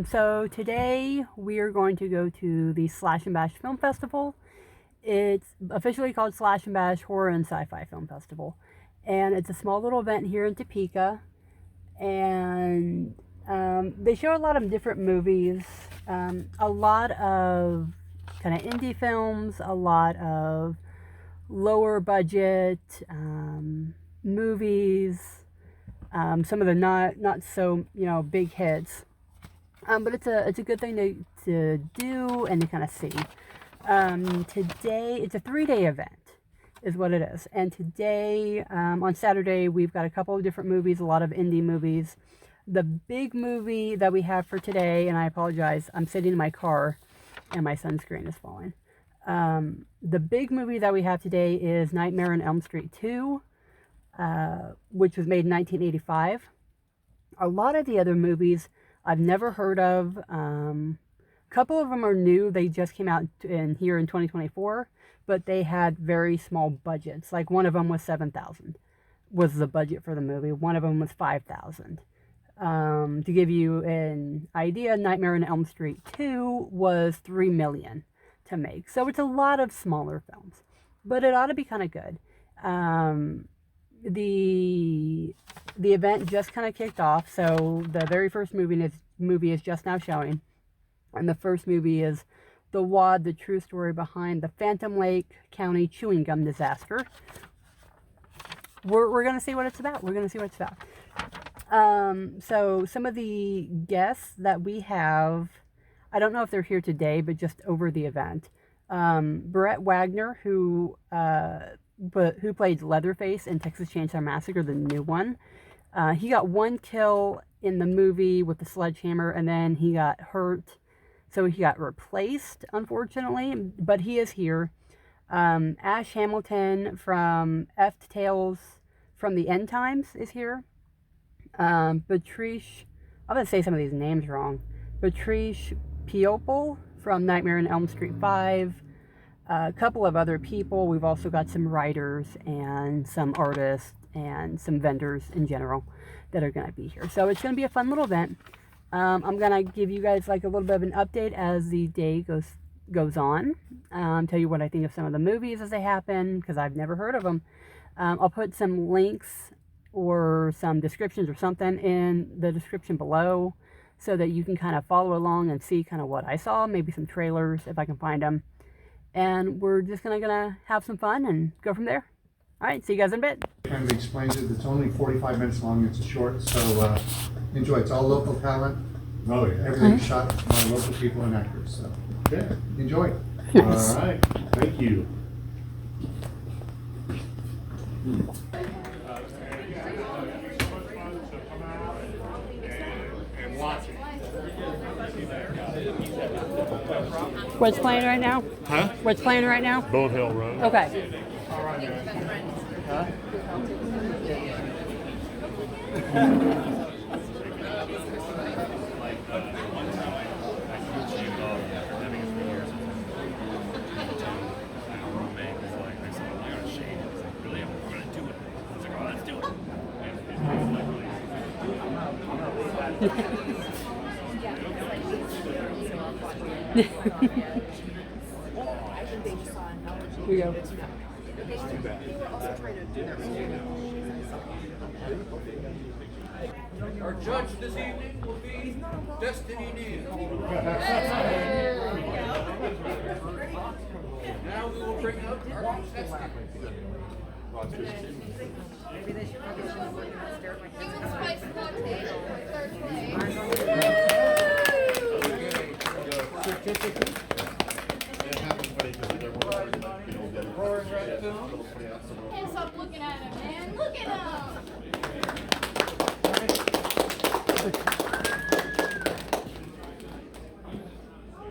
So today we are going to go to the Slash and Bash Film Festival. It's officially called Slash and Bash Horror and Sci-Fi Film Festival. And it's a small little event here in Topeka. And they show a lot of different movies, a lot of kind of indie films, a lot of lower budget movies, some of the not so big hits, but it's a good thing to do and to kind of see. Today it's a 3-day event is what it is, and today on Saturday we've got a couple of different movies, a lot of indie movies. The big movie that we have for today, and I apologize, I'm sitting in my car and my sunscreen is falling. The big movie that we have today is Nightmare on Elm Street 2, which was made in 1985. A lot of the other movies I've never heard of. A couple of them are new. They just came out here in 2024, but they had very small budgets. Like one of them was $7,000 was the budget for the movie. One of them was $5,000. To give you an idea, Nightmare on Elm Street 2 was $3 million to make. So it's a lot of smaller films, but it ought to be kind of good. The event just kind of kicked off, so the very first movie is just now showing, and the first movie is The Wad: The True Story Behind the Phantom Lake County Chewing Gum Disaster. We're gonna see what it's about. So some of the guests that we have, I don't know if they're here today, but just over the event. Brett Wagner, who played Leatherface in Texas Chainsaw Massacre, the new one. He got one kill in the movie with the sledgehammer, and then he got hurt, so he got replaced, unfortunately, but he is here. Ash Hamilton from F Tales from the End Times is here. Patrice, I'm going to say some of these names wrong. Patrice Piopol from Nightmare on Elm Street 5. A couple of other people. We've also got some writers and some artists and some vendors in general that are going to be here. So it's going to be a fun little event. I'm going to give you guys like a little bit of an update as the day goes on. Tell you what I think of some of the movies as they happen, because I've never heard of them. I'll put some links or some descriptions or something in the description below so that you can kind of follow along and see kind of what I saw, maybe some trailers if I can find them. And we're just gonna have some fun and go from there. All right, see you guys in a bit. Kind of explains it. It's only 45 minutes long. It's short, so enjoy. It's all local talent. Oh yeah. Everything's shot by local people and actors. So Yeah. enjoy. Nice. All right. Thank you. What's playing right now? Huh? What's playing right now? Bonehill Road. Okay. Here we go. Our judge this evening will be Destiny Neal. Now we will bring up our contestant. Maybe they should probably stare at my kids. Spice latte, Can't stop looking at him, man. Look at him.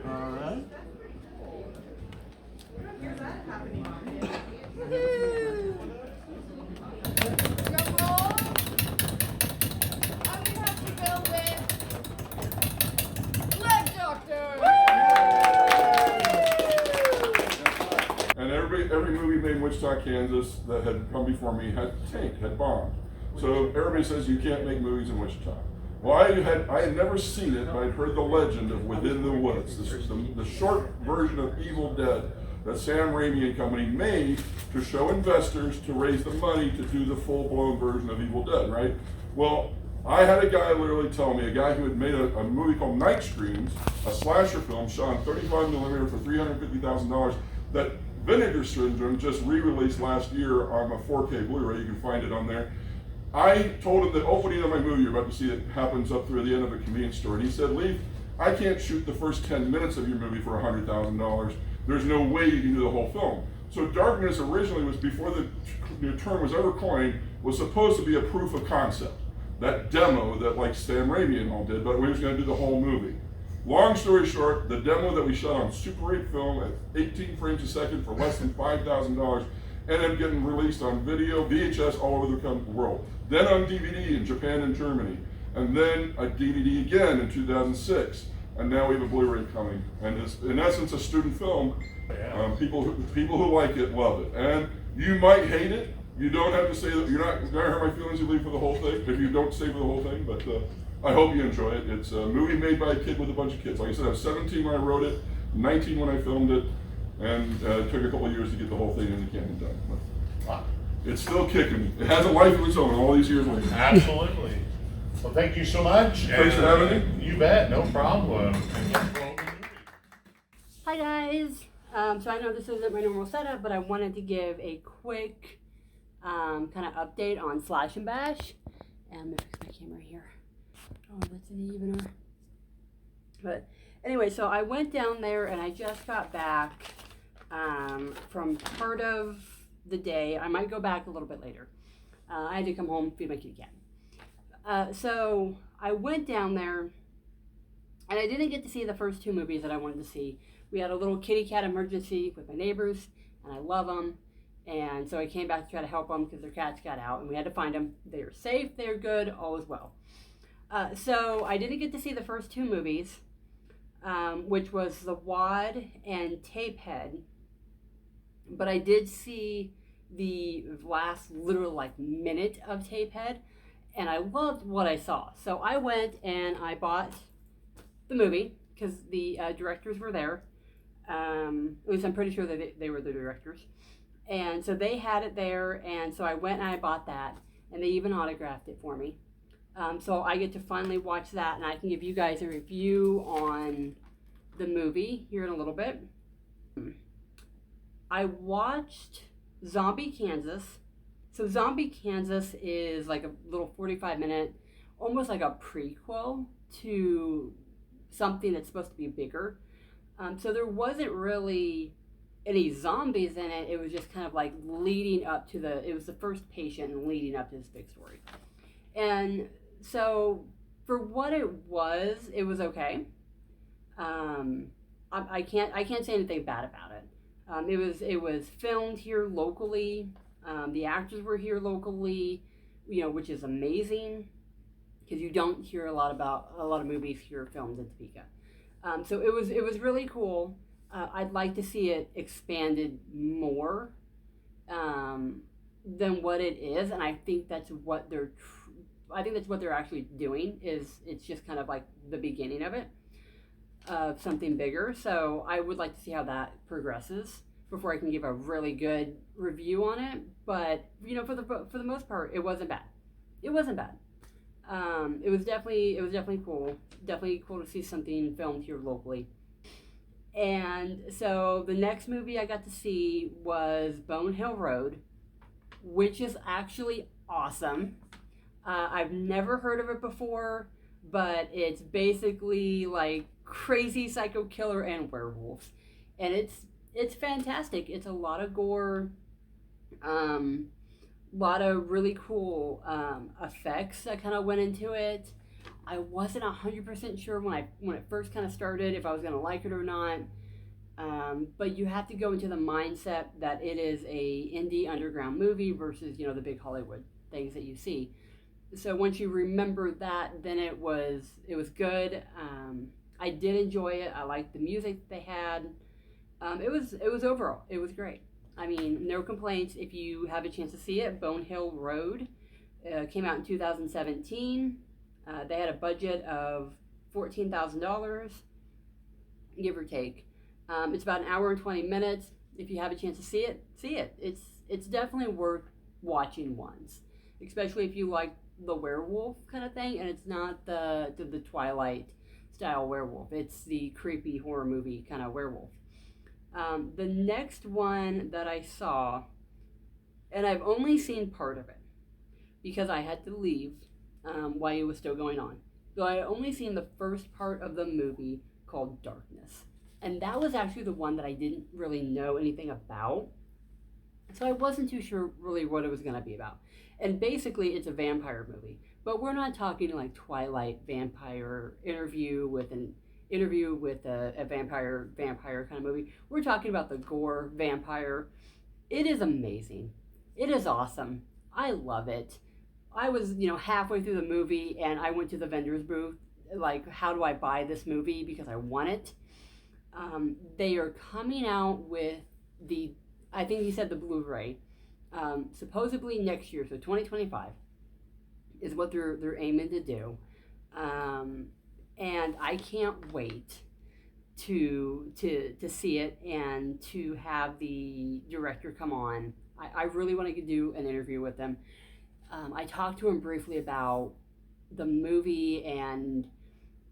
All right. Drum roll. I'm gonna have to go with Leg Doctor. And every movie made in Wichita, Kansas that had come before me had tanked, had bombed. So everybody says you can't make movies in Wichita. Well, I had never seen it, but I'd heard the legend of Within the Woods. This is the short version of Evil Dead that Sam Raimi and company made to show investors to raise the money to do the full-blown version of Evil Dead, right? Well, I had a guy literally tell me, a guy who had made a movie called Night Screams, a slasher film shot on 35mm for $350,000, that Vinegar Syndrome just re-released last year on a 4K Blu-ray. You can find it on there. I told him the opening of my movie, you're about to see it, happens up through the end of a convenience store. And he said, Leaf, I can't shoot the first 10 minutes of your movie for $100,000. There's no way you can do the whole film. So Darkness originally was, before the term was ever coined, was supposed to be a proof of concept. That demo that like Sam Raimi and all did, but we was going to do the whole movie. Long story short, the demo that we shot on Super 8 film at 18 frames a second for less than $5,000 ended up getting released on video, VHS all over the world. Then on DVD in Japan and Germany. And then a DVD again in 2006. And now we have a Blu-ray coming. And it's, in essence, a student film. People who like it love it. And you might hate it. You don't have to say that. You're not going to hurt my feelings if you leave for the whole thing, if you don't stay for the whole thing. But I hope you enjoy it. It's a movie made by a kid with a bunch of kids. Like I said, I was 17 when I wrote it, 19 when I filmed it, and it took a couple of years to get the whole thing in the can done. But Wow. it's still kicking. It has a life of its own all these years later. Absolutely. Well, thank you so much. Thanks for having me. You bet, no problem. Hi guys. So I know this isn't my normal setup, but I wanted to give a quick kind of update on Slash and Bash. And I'm gonna fix my camera here. Oh, that's an evener. But anyway, so I went down there and I just got back from part of the day. I might go back a little bit later. I had to come home, feed my kitty cat. So I went down there and I didn't get to see the first two movies that I wanted to see. We had a little kitty cat emergency with my neighbors, and I love them. And so I came back to try to help them because their cats got out, and we had to find them. They are safe, they are good, all is well. So I didn't get to see the first two movies, which was The Wad and Tapehead. But I did see the last literal minute of Tapehead, and I loved what I saw. So I went and I bought the movie because the directors were there. At least I'm pretty sure that they were the directors. And so they had it there, and so I went and I bought that, and they even autographed it for me. So I get to finally watch that, and I can give you guys a review on the movie here in a little bit. I watched Zombie Kansas. So Zombie Kansas is like a little 45-minute, almost like a prequel to something that's supposed to be bigger. So there wasn't really any zombies in it. It was just kind of like leading up to it was the first patient and leading up to this big story. And so for what it was okay. I can't say anything bad about it. It was filmed here locally. The actors were here locally, which is amazing because you don't hear a lot of movies here filmed in Topeka. So it was really cool. I'd like to see it expanded more than what it is, and I think that's what they're actually doing. It's just kind of like the beginning of it, of something bigger. So I would like to see how that progresses before I can give a really good review on it. But for the most part, it wasn't bad. It wasn't bad. It was definitely cool. Definitely cool to see something filmed here locally. And so the next movie I got to see was Bonehill Road, which is actually awesome. I've never heard of it before, but it's basically like crazy psycho killer and werewolves, and it's fantastic. It's a lot of gore, lot of really cool effects that kind of went into it. I wasn't 100% sure when it first kind of started if I was going to like it or not, but you have to go into the mindset that it is a indie underground movie versus the big Hollywood things that you see. So once you remember that, then it was good. I did enjoy it. I liked the music they had. It was overall, it was great. I mean, no complaints. If you have a chance to see it, Bonehill Road came out in 2017. They had a budget of $14,000, give or take. It's about an hour and 20 minutes. If you have a chance to see it, see it. It's definitely worth watching once, especially if you like the werewolf kind of thing, and it's not the Twilight style werewolf. It's the creepy horror movie kind of werewolf. The next one that I saw, and I've only seen part of it because I had to leave while it was still going on. So I only seen the first part of the movie called Darkness. And that was actually the one that I didn't really know anything about. So I wasn't too sure really what it was going to be about. And basically it's a vampire movie. But we're not talking like Twilight vampire interview with a vampire kind of movie. We're talking about the gore vampire. It is amazing. It is awesome. I love it. I was, halfway through the movie and I went to the vendor's booth, like, how do I buy this movie? Because I want it. They are coming out with I think he said the Blu-ray, supposedly next year, so 2025 is what they're aiming to do. And I can't wait to see it and to have the director come on. I really want to do an interview with them. I talked to him briefly about the movie and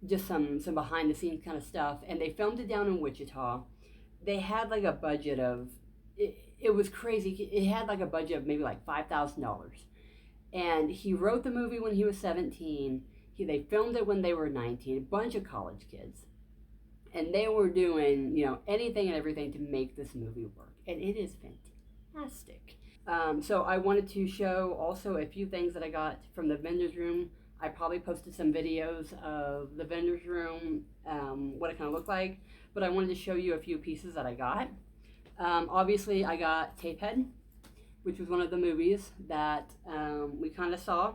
just some behind the scenes kind of stuff, and they filmed it down in Wichita. They had like a budget of it was crazy. It had like a budget of maybe like $5,000, and he wrote the movie when he was 17. They filmed it when they were 19. A bunch of college kids, and they were doing anything and everything to make this movie work, and it is fantastic. So I wanted to show also a few things that I got from the vendor's room. I probably posted some videos of the vendor's room, what it kind of looked like, but I wanted to show you a few pieces that I got. Obviously, I got Tapehead, which was one of the movies that we kind of saw,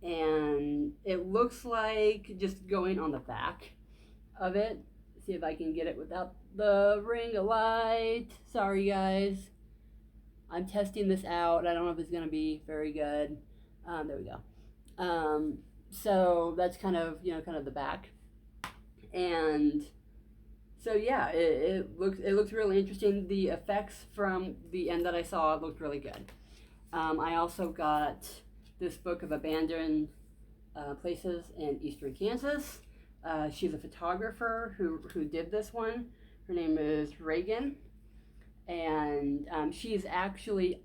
and it looks like, just going on the back of it, see if I can get it without the ring of light. Sorry, guys. I'm testing this out. I don't know if it's going to be very good. There we go. So that's kind of the back, and so yeah, it looks really interesting. The effects from the end that I saw looked really good. I also got this book of abandoned places in eastern Kansas. She's a photographer who did this one. Her name is Reagan, and she's actually,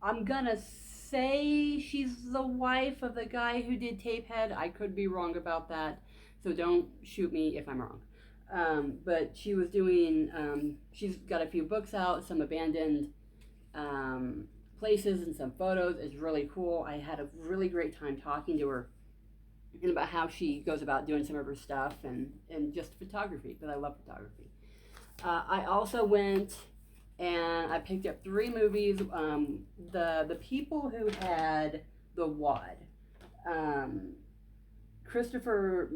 I'm gonna say she's the wife of the guy who did Tapehead. I could be wrong about that, so don't shoot me if I'm wrong. But she was doing, she's got a few books out, some abandoned places and some photos. It's really cool. I had a really great time talking to her and about how she goes about doing some of her stuff and just photography, but I love photography. I also went and I picked up 3 movies. The people who had the WAD, Christopher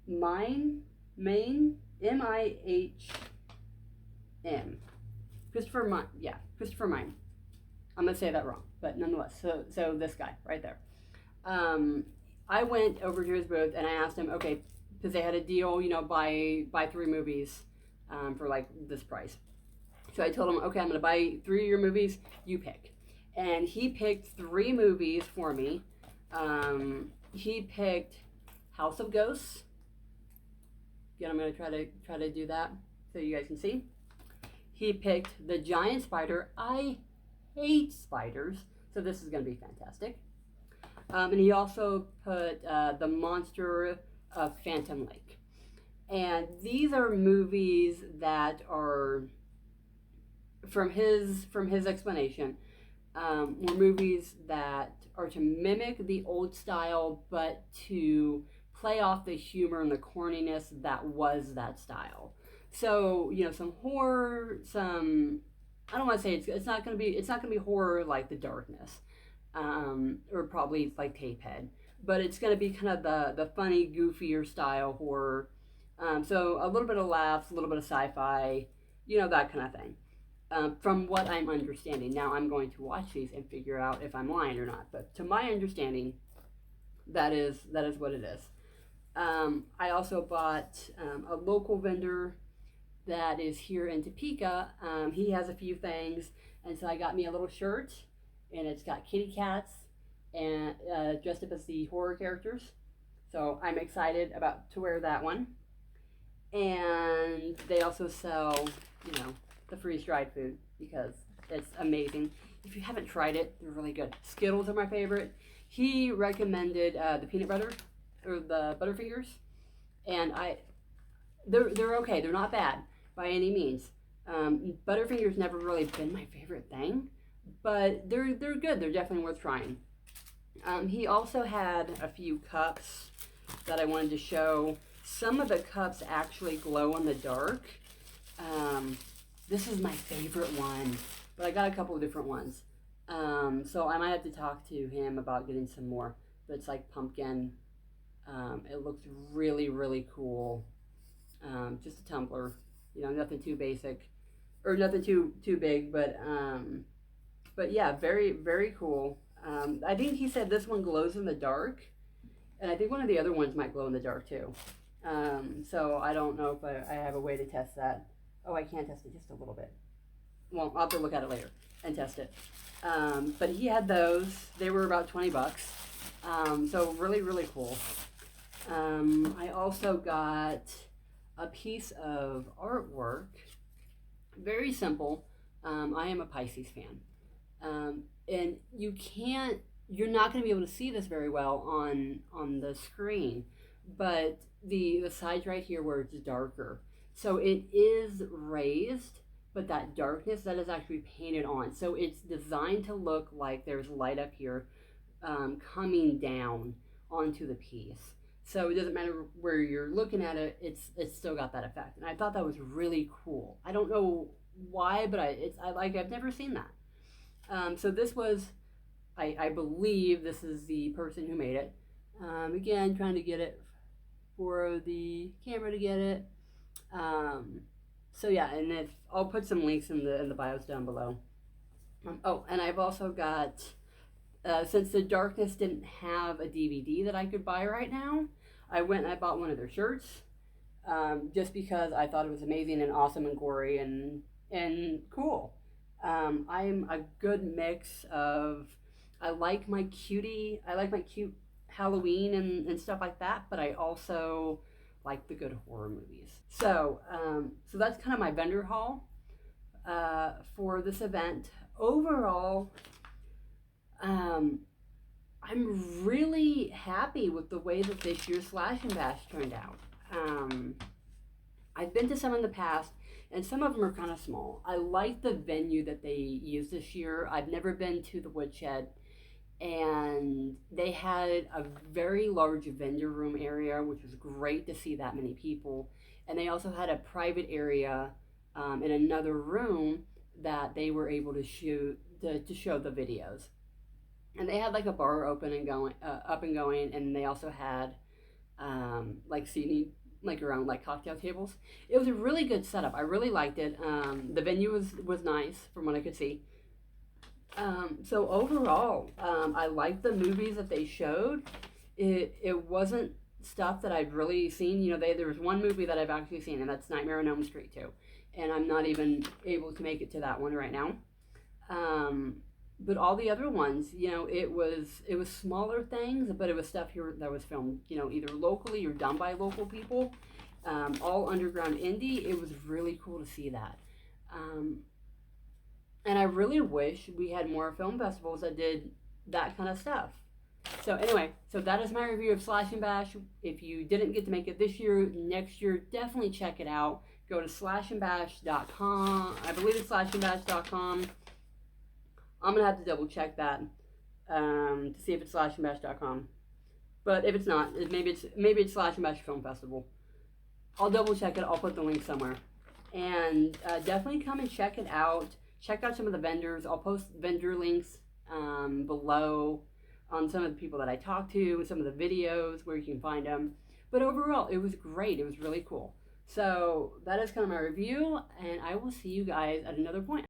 Mihm, M-I-H-M. Christopher Mihm. I'm gonna say that wrong, but nonetheless. So this guy right there. I went over to his booth and I asked him, okay, because they had a deal, buy 3 movies for like this price. So I told him, okay, I'm going to buy 3 of your movies, you pick. And he picked 3 movies for me. He picked House of Ghosts. Again, I'm going to try to do that so you guys can see. He picked The Giant Spider. I hate spiders, so this is going to be fantastic. And he also put The Monster of Phantom Lake. And these are movies that are, from his explanation, were movies that are to mimic the old style, but to play off the humor and the corniness that was that style. So some horror, I don't want to say it's not gonna be horror like The Darkness, or probably like Tapehead, but it's gonna be kind of the funny, goofier style horror. So a little bit of laughs, a little bit of sci-fi, that kind of thing. From what I'm understanding. Now I'm going to watch these and figure out if I'm lying or not. But to my understanding, that is what it is. I also bought a local vendor that is here in Topeka. He has a few things, and so I got me a little shirt, and it's got kitty cats and dressed up as the horror characters. So I'm excited to wear that one. And they also sell, the freeze-dried food because it's amazing. If you haven't tried it, they're really good. Skittles are my favorite. He recommended the peanut butter or the Butterfingers, and they're okay. They're not bad by any means. Butterfingers never really been my favorite thing, but they're good. They're definitely worth trying. He also had a few cups that I wanted to show. Some of the cups actually glow in the dark. This is my favorite one, but I got a couple of different ones. So I might have to talk to him about getting some more. But it's like pumpkin. It looks really, really cool. Just a tumbler, nothing too basic or nothing too big, but yeah, very, very cool. I think he said this one glows in the dark, and I think one of the other ones might glow in the dark too. So I don't know if I have a way to test that. Oh, I can test it just a little bit. Well, I'll have to look at it later and test it. But he had those. They were about $20. So really, really cool. I also got a piece of artwork. Very simple. I am a Pisces fan. And you're not going to be able to see this very well on the screen, but the sides right here where it's darker. So it is raised, but that darkness, that is actually painted on. So it's designed to look like there's light up here coming down onto the piece. So it doesn't matter where you're looking at it, it's still got that effect. And I thought that was really cool. I don't know why, but I've never seen that. So this was, I believe this is the person who made it. Again, trying to get it for the camera to get it. So yeah, and I'll put some links in the bios down below. Oh, and I've also got, since the darkness didn't have a DVD that I could buy right now, I went and I bought one of their shirts, just because I thought it was amazing and awesome and gory and cool. I'm a good mix of, I like my cute Halloween and stuff like that, but I also like the good horror movies. So that's kind of my vendor haul for this event. Overall, I'm really happy with the way that this year's Slash and Bash turned out. I've been to some in the past, and some of them are kind of small. I like the venue that they used this year. I've never been to the Woodshed, and they had a very large vendor room area, which was great to see that many people. And they also had a private area in another room that they were able to show the videos. And they had like a bar up and going, and they also had like seating like around like cocktail tables. It was a really good setup. I really liked it. The venue was nice from what I could see. So overall, I liked the movies that they showed. It wasn't stuff that I've really seen. There was one movie that I've actually seen, and that's Nightmare on Elm Street 2. And I'm not even able to make it to that one right now. But all the other ones, it was smaller things, but it was stuff here that was filmed, either locally or done by local people. All underground indie. It was really cool to see that. And I really wish we had more film festivals that did that kind of stuff. So anyway, that is my review of Slash and Bash. If you didn't get to make it this year, next year, definitely check it out. Go to slashandbash.com. I believe it's slashandbash.com. I'm going to have to double check that to see if it's slashandbash.com. But if it's not, maybe it's Slash and Bash Film Festival. I'll double check it. I'll put the link somewhere. And definitely come and check it out. Check out some of the vendors. I'll post vendor links below on some of the people that I talked to and some of the videos where you can find them. But overall, it was great. It was really cool. So that is kind of my review, and I will see you guys at another point.